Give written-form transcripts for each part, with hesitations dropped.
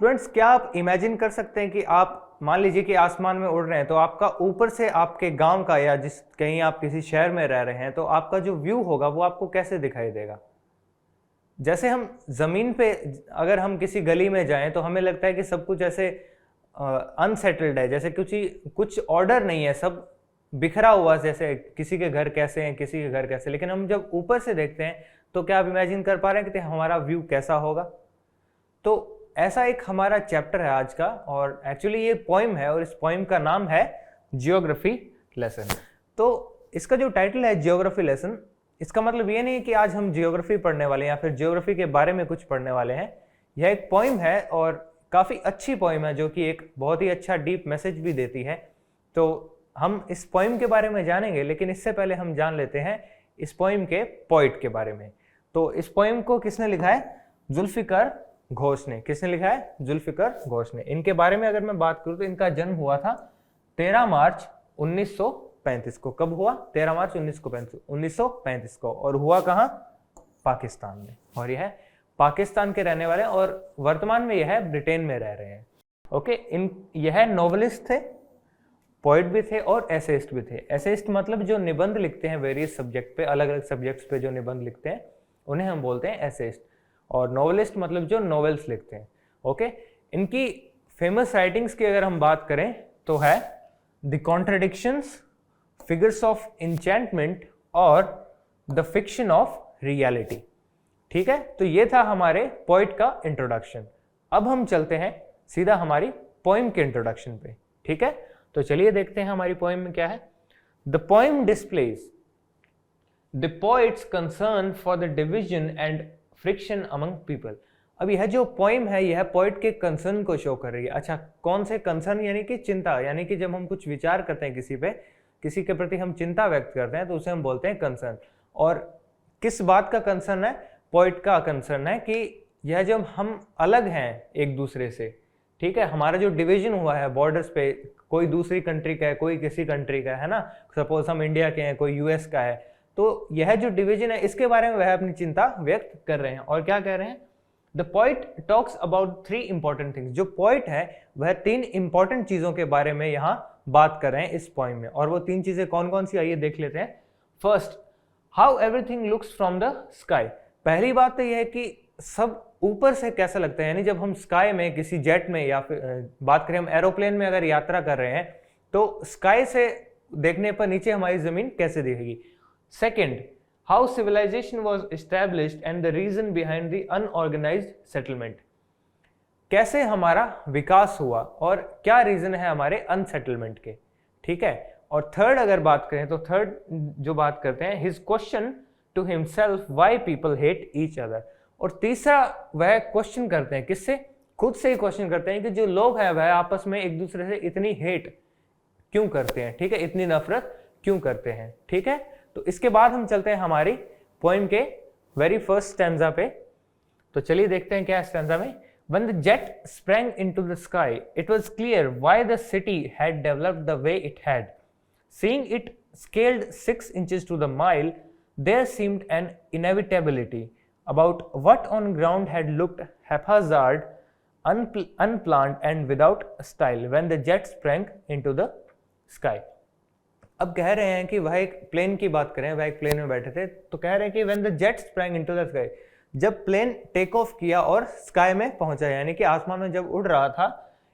Students, क्या आप imagine कर सकते हैं कि आप मान लीजिए कि आसमान में उड़ रहे हैं, तो आपका ऊपर से आपके गांव का या जिस कहीं आप किसी शहर में रह रहे हैं तो आपका जो व्यू होगा वो आपको कैसे दिखाई देगा। जैसे हम जमीन पे अगर हम किसी गली में जाएं तो हमें लगता है कि सब कुछ ऐसे अनसेटल्ड है, जैसे कुछ ऑर्डर नहीं है, सब बिखरा हुआ, जैसे किसी के घर कैसे हैं, किसी के घर कैसे। लेकिन हम जब ऊपर से देखते हैं तो क्या आप इमेजिन कर पा रहे हैं कि हमारा व्यू कैसा होगा। तो ऐसा एक हमारा चैप्टर है आज का, और एक्चुअली ये पोइम है और इस पोइम का नाम है जियोग्राफी लेसन। तो इसका जो टाइटल है जियोग्राफी लेसन, इसका मतलब ये नहीं है कि आज हम जियोग्राफी पढ़ने वाले हैं या फिर जियोग्राफी के बारे में कुछ पढ़ने वाले हैं। यह एक पोइम है और काफ़ी अच्छी पोइम है जो कि एक बहुत ही अच्छा डीप मैसेज भी देती है। तो हम इस पोइम के बारे में जानेंगे, लेकिन इससे पहले हम जान लेते हैं इस पोइम के पोइट के बारे में। तो इस पोइम को किसने लिखा है? जुल्फिकार घोष ने। किसने लिखा है? जुल्फिकार घोष ने। इनके बारे में अगर मैं बात करूं तो इनका जन्म हुआ था 13 मार्च 1935 को। कब हुआ? 13 मार्च 1935 को। और हुआ कहां? पाकिस्तान में। और यह पाकिस्तान के रहने वाले, और वर्तमान में यह ब्रिटेन में रह रहे हैं। ओके, यह नॉवेलिस्ट थे, पोइट भी थे और एसेइस्ट भी थे। एसेइस्ट मतलब जो निबंध लिखते हैं वेरियस सब्जेक्ट पे, अलग अलग सब्जेक्ट्स पे जो निबंध लिखते हैं उन्हें हम बोलते हैं एसेइस्ट। और नॉवेलिस्ट मतलब जो नॉवेल्स लिखते हैं। ओके, इनकी फेमस राइटिंग्स की अगर हम बात करें तो है the contradictions, figures of enchantment और द फिक्शन ऑफ रियलिटी। ठीक है, तो ये था हमारे पोइट का इंट्रोडक्शन। अब हम चलते हैं सीधा हमारी पोइम के इंट्रोडक्शन पे। ठीक है, तो चलिए देखते हैं हमारी पोइम में क्या है। The poem displays the poets concern for the division and friction among people. अब यह जो पोइम है यह पोइट के कंसर्न को शो कर रही है। अच्छा, कौन से कंसर्न? यानी कि चिंता, यानी कि जब हम कुछ विचार करते हैं किसी के प्रति हम चिंता व्यक्त करते हैं तो उसे हम बोलते हैं कंसर्न। और किस बात का कंसर्न है? पोइट का कंसर्न है कि यह जब हम अलग हैं एक दूसरे से, ठीक है, हमारा जो डिवीजन हुआ है बॉर्डर्स पे, कोई दूसरी कंट्री का है, कोई किसी कंट्री का है ना, सपोज हम इंडिया के हैं, कोई यूएस का है, तो यह जो डिवीजन है इसके बारे में वह अपनी चिंता व्यक्त कर रहे हैं। और क्या कह रहे हैं? The poet talks about 3 important things. जो पोइट है वह 3 इंपॉर्टेंट चीजों के बारे में यहाँ बात कर रहे हैं इस पोइम में। और वो 3 चीजें कौन कौन सी, आइए देख लेते हैं। First, how everything looks from the sky. पहली बात तो यह है कि सब ऊपर से कैसा लगता है, यानी जब हम स्काई में किसी जेट में या फिर बात करें हम एरोप्लेन में अगर यात्रा कर रहे हैं तो स्काई से देखने पर नीचे हमारी जमीन कैसे दिखेगी। Second, how civilisation was established and the reason behind the unorganised settlement. कैसे हमारा विकास हुआ और क्या रीजन है हमारे अनसेटलमेंट के। ठीक है, और थर्ड अगर बात करें तो थर्ड जो बात करते हैं, his question to himself why people hate each other. और तीसरा वह क्वेश्चन करते हैं, किससे? खुद से ही क्वेश्चन करते हैं कि जो लोग हैं वह आपस में एक दूसरे से इतनी हेट क्यों करते हैं, ठीक है, इतनी नफरत क्यों करते हैं। ठीक है, तो इसके बाद हम चलते हैं हमारी पोइम के वेरी फर्स्ट स्टैंजा पे। तो चलिए देखते हैं क्या है स्टैंजा में। When the jet sprang into the sky, it was clear why the city had developed the way it had. Seeing it scaled 6 inches to the mile, there seemed an inevitability about what on ground had looked haphazard, unplanned and without style when the jet sprang into the sky. अब कह रहे हैं कि वह एक plane की बात करें, वह एक प्लेन में बैठे थे, तो कह रहे हैं कि when the jet sprang into the sky, जब प्लेन टेक ऑफ किया और स्काई में पहुंचा, यानी कि आसमान में जब उड़ रहा था,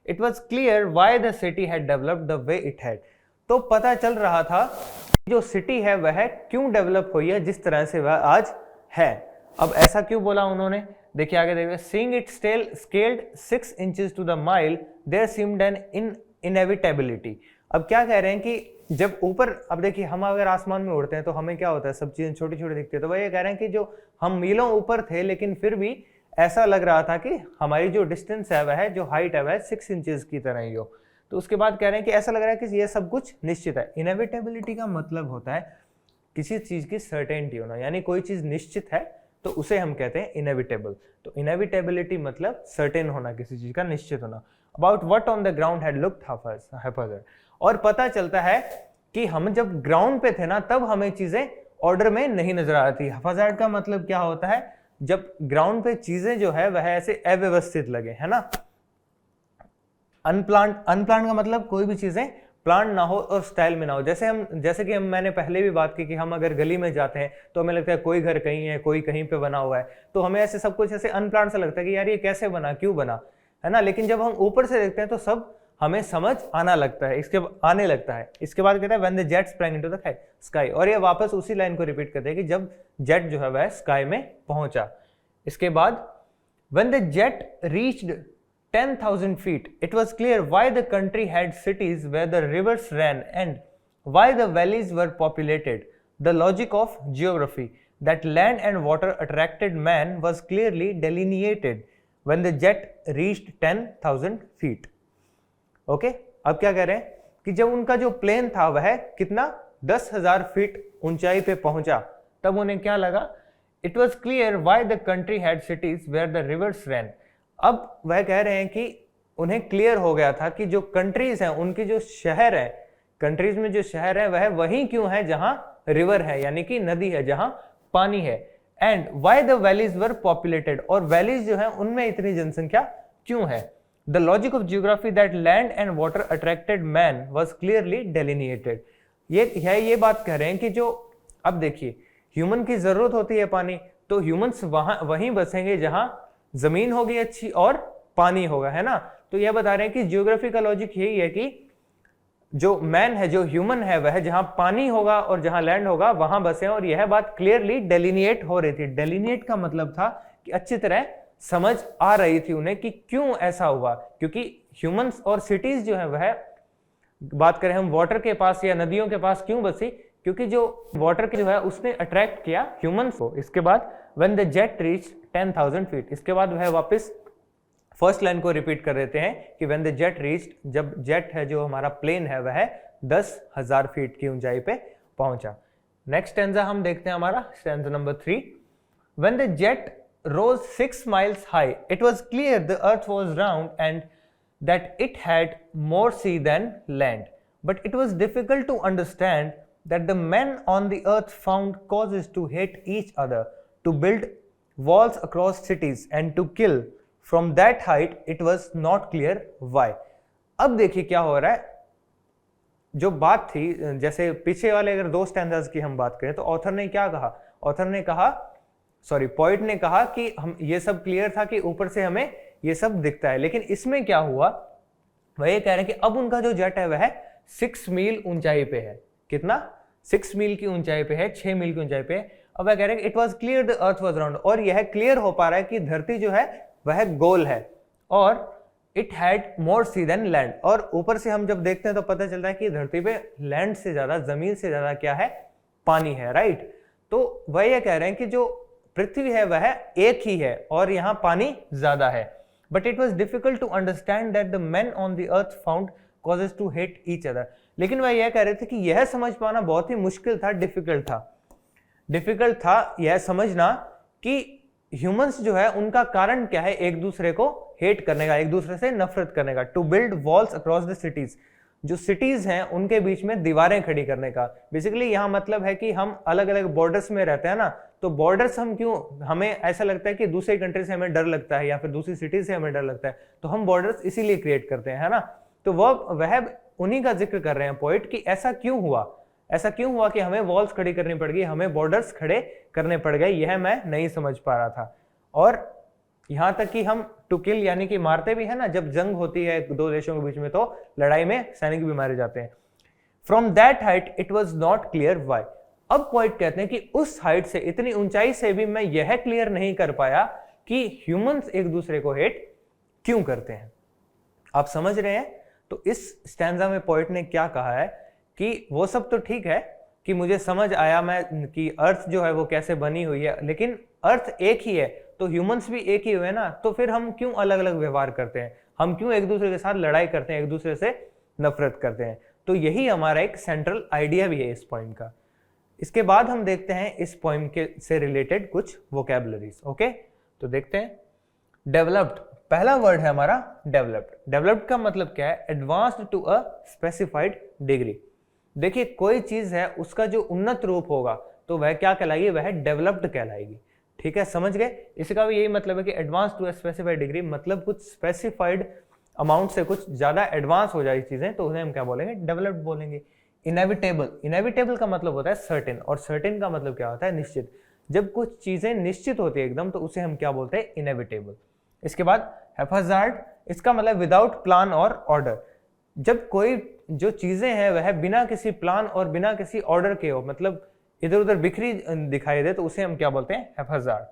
it was clear why the city had developed the way it had. तो पता चल रहा था जो सिटी है वह क्यों डेवलप हुई है जिस तरह से वह आज है। अब ऐसा क्यों बोला उन्होंने, देखिए आगे देखिए। Seeing it scaled 6 inches to the mile, there seemed an inevitability. अब क्या कह रहे हैं कि जब ऊपर, अब देखिए हम अगर आसमान में उड़ते हैं तो हमें क्या होता है, सब चीजें छोटी छोटी दिखती है। तो वह ये कह रहे हैं कि जो हम मीलों ऊपर थे लेकिन फिर भी ऐसा लग रहा था कि हमारी जो डिस्टेंस है वह, जो हाइट है वह 6 इंचेस की तरह ही हो। तो उसके बाद कह रहे हैं कि ऐसा लग रहा है कि ये सब कुछ निश्चित है। इनएविटेबिलिटी का मतलब होता है किसी चीज की सर्टेनिटी होना, यानी कोई चीज निश्चित है तो उसे हम कहते हैं इनएविटेबल। तो इनएविटेबिलिटी मतलब सर्टेन होना, किसी चीज का निश्चित होना। About what on the ground had looked haphazard. और पता चलता है कि हम जब ग्राउंड पे थे ना तब हमें चीजें ऑर्डर में नहीं नजर आ रही थी। हैफाजर्ड का मतलब क्या होता है, जब ग्राउंड पे चीजें जो है वह ऐसे अव्यवस्थित लगे, है ना। अनप्लान्ड का मतलब कोई भी चीजें प्लान ना हो और स्टाइल में ना हो। जैसे कि मैंने पहले भी बात की कि हम अगर गली में जाते हैं तो हमें लगता है कोई घर कहीं है, कोई कहीं पे बना हुआ है, तो हमें ऐसे सब कुछ ऐसे अनप्लान्ड सा लगता है कि यार ये कैसे बना, क्यों बना, है ना। लेकिन जब हम ऊपर से देखते हैं तो सब हमें समझ आने लगता है। इसके बाद कहता है when the jet sprang into the sky, और ये वापस उसी लाइन को रिपीट करते हैं कि जब जेट जो है वह स्काई में पहुंचा। इसके बाद when the jet reached 10,000 feet, it was clear why the country had cities where the rivers ran and why the valleys were populated. The logic of geography that land and water attracted man was clearly delineated when the jet reached 10,000 feet. Okay? अब क्या कह रहे हैं कि जब उनका जो plane था वह कितना 10,000 फीट ऊंचाई पे पहुंचा, तब उन्हें क्या लगा? It was clear why the country had cities where the rivers ran. अब वह कह रहे हैं कि उन्हें क्लियर हो गया था कि जो कंट्रीज हैं, उनके जो शहर है, कंट्रीज में जो शहर है वह वहीं क्यों है जहां रिवर है, यानी कि नदी है, जहां पानी है। And why the valleys were populated, और वैलीज जो है उनमें इतनी जनसंख्या क्यों है। The logic of geography that land and water attracted man was clearly delineated. ये बात कह रहे हैं कि जो अब देखिए ह्यूमन की जरूरत होती है पानी, तो ह्यूमंस वहीं बसेंगे जहां जमीन होगी अच्छी और पानी होगा, है ना। तो यह बता रहे हैं कि जियोग्राफी का लॉजिक यही है कि जो मैन है, जो ह्यूमन है, वह जहां पानी होगा और जहां लैंड होगा वहां बसे। और यह बात क्लियरली डेलिनिएट हो रही थी। डेलिनिएट का मतलब था कि अच्छी तरह समझ आ रही थी उन्हें कि क्यों ऐसा हुआ, क्योंकि ह्यूमंस और सिटीज जो है वह, बात करें हम वाटर के पास या नदियों के पास क्यों बसी, क्योंकि जो वाटर के जो है उसने अट्रैक्ट किया ह्यूमंस को। इसके बाद when the jet reach 10,000 feet, इसके बाद वह वापस फर्स्ट लाइन को रिपीट कर देते हैं कि व्हेन द जेट रीच, जब जेट है जो हमारा प्लेन है वह 10,000 फीट की ऊंचाई पे पहुंचा। नेक्स्ट स्टैंजा हम देखते हैं हमारा stanza number 3। When the jet rose 6 miles high, it was clear the earth was round and that it had more sea than land, but it was difficult to understand that the men on the earth found causes to hate each other, to build walls across cities and to kill. From that height it was not clear why. अब देखिए क्या हो रहा है। जो बात थी, जैसे पीछे वाले अगर दो स्टैंडर्ड्स की हम बात करें तो ऑथर ने क्या कहा, पोइट ने कहा कि हम ये सब क्लियर था कि ऊपर से हमें ये सब दिखता है, लेकिन इसमें क्या हुआ, वह ये कह रहे हैं कि अब उनका जो जेट है वह 6 मील ऊंचाई पे है। कितना? 6 मील की ऊंचाई पे है, 6 मील की ऊंचाई पे है। अब वह कह रहे हैं it was clear the earth was round, और यह क्लियर हो पा रहा है कि धरती जो है वह गोल है, और it had more sea than land, और ऊपर से हम जब देखते हैं तो पता चलता है कि धरती पे लैंड से ज्यादा, जमीन से ज्यादा क्या है, पानी है, राइट। तो वह ये कह रहे हैं कि जो पृथ्वी है वह एक ही है और यहाँ पानी ज्यादा है। But it was difficult to understand that the men on the earth found causes to hate each other. लेकिन वह यह कह रहे थे कि यह समझ पाना बहुत ही मुश्किल था, डिफिकल्ट था यह समझना कि ह्यूमंस जो है उनका कारण क्या है एक दूसरे को हेट करने का, एक दूसरे से नफरत करने का। To build walls across the cities, जो सिटीज हैं उनके बीच में दीवारें खड़ी करने का। बेसिकली यहाँ मतलब है कि हम अलग अलग बॉर्डर्स में रहते हैं ना, तो बॉर्डर्स हम क्यों, हमें ऐसा लगता है कि दूसरे कंट्री से हमें डर लगता है या फिर दूसरी सिटी से हमें डर लगता है, तो हम बॉर्डर्स इसीलिए क्रिएट करते हैं, है ना। तो वह उन्हीं का जिक्र कर रहे हैं पोइट कि ऐसा क्यों हुआ कि हमें वॉल्स खड़ी करनी पड़ गई, हमें बॉर्डर्स खड़े करने पड़ गए, यह मैं नहीं समझ पा रहा था। और यहां तक कि हम टू किल यानी कि मारते भी है ना, जब जंग होती है दो देशों के बीच में तो लड़ाई में सैनिक भी मारे जाते हैं। From that height it was not clear why. अब पोइट कहते हैं कि उस हाइट से, इतनी ऊंचाई से भी मैं यह क्लियर नहीं कर पाया कि ह्यूमंस एक दूसरे को हेट क्यों करते हैं। आप समझ रहे हैं? तो इस स्टैंजा में पोइट ने क्या कहा है कि वो सब तो ठीक है कि मुझे समझ आया मैं कि अर्थ जो है वो कैसे बनी हुई है, लेकिन अर्थ एक ही है तो ह्यूमंस भी एक ही हुए ना, तो फिर हम क्यों अलग अलग व्यवहार करते हैं, हम क्यों एक दूसरे के साथ लड़ाई करते हैं, एक दूसरे से नफरत करते हैं। तो यही हमारा एक सेंट्रल आइडिया भी है इस पोइम का। इसके बाद हम देखते हैं इस पोइम के से रिलेटेड कुछ वोकैबुलरीज। ओके, तो देखते हैं। डेवलप्ड, पहला वर्ड है हमारा डेवलप्ड। डेवलप्ड का मतलब क्या है? Advanced to a specified degree. देखिए कोई चीज है उसका जो उन्नत रूप होगा तो वह क्या कहलाएगी? वह डेवलप्ड कहलाएगी। ठीक है, समझ गए? इसका भी यही मतलब है कि advance to a specified degree, मतलब कुछ स्पेसिफाइड अमाउंट से कुछ ज़्यादा एडवांस हो जाए चीज़ें तो उन्हें हम क्या बोलेंगे, डेवलप्ड बोलेंगे। इनएविटेबल, इनएविटेबल का मतलब होता है सर्टेन, और सर्टेन का मतलब क्या होता है, निश्चित। जब कुछ चीज़ें निश्चित होती है एकदम तो उसे हम क्या बोलते हैं, इनएविटेबल। इसके बाद हैप्पैजार्ड, इसका मतलब विदाउट प्लान और ऑर्डर। जब कोई जो चीज़ें हैं वह बिना किसी प्लान और बिना किसी ऑर्डर के हो, मतलब इधर उधर बिखरी दिखाई दे, तो उसे हम क्या बोलते हैं, हैप्पैजार्ड।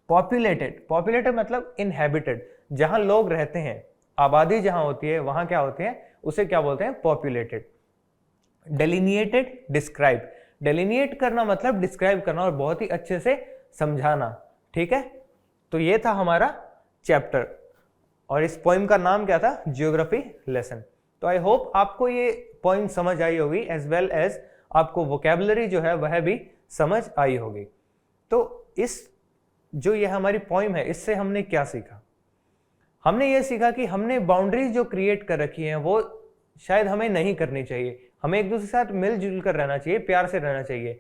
पॉपुलेटेड, पॉपुलेटेड मतलब इनहैबिटेड, जहां लोग रहते हैं, आबादी जहां होती है वहां क्या होते हैं, उसे क्या बोलते हैं, पॉपुलेटेड। डेलिनिएटेड, डिस्क्राइब, डेलिनिएट करना मतलब डिस्क्राइब करना और बहुत ही अच्छे से समझाना, ठीक है। तो ये था हमारा चैप्टर, और इस पोइम का नाम क्या था, जियोग्राफी लेसन। तो आई होप आपको ये पॉइंट समझ आई होगी, एज वेल एज आपको वोकेबलरी जो है वह भी समझ आई होगी। तो इस जो ये हमारी पोइम है इससे हमने क्या सीखा, हमने ये सीखा कि हमने बाउंड्रीज जो क्रिएट कर रखी हैं वो शायद हमें नहीं करनी चाहिए। हमें एक दूसरे के साथ मिलजुल कर रहना चाहिए, प्यार से रहना चाहिए,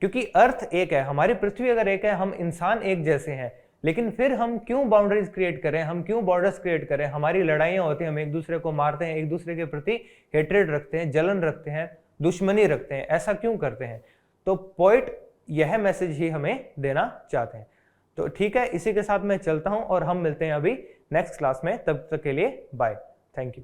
क्योंकि अर्थ एक है, हमारी पृथ्वी अगर एक है, हम इंसान एक जैसे हैं, लेकिन फिर हम क्यों बाउंड्रीज क्रिएट करें, हम क्यों बॉर्डर्स क्रिएट करें, हमारी लड़ाइयाँ होती हैं, हम एक दूसरे को मारते हैं, एक दूसरे के प्रति हेट्रेड रखते हैं, जलन रखते हैं, दुश्मनी रखते हैं, ऐसा क्यों करते हैं। तो पोइट यह मैसेज ही हमें देना चाहते हैं। तो ठीक है, इसी के साथ मैं चलता हूं और हम मिलते हैं अभी नेक्स्ट क्लास में, तब तक के लिए बाय, थैंक यू।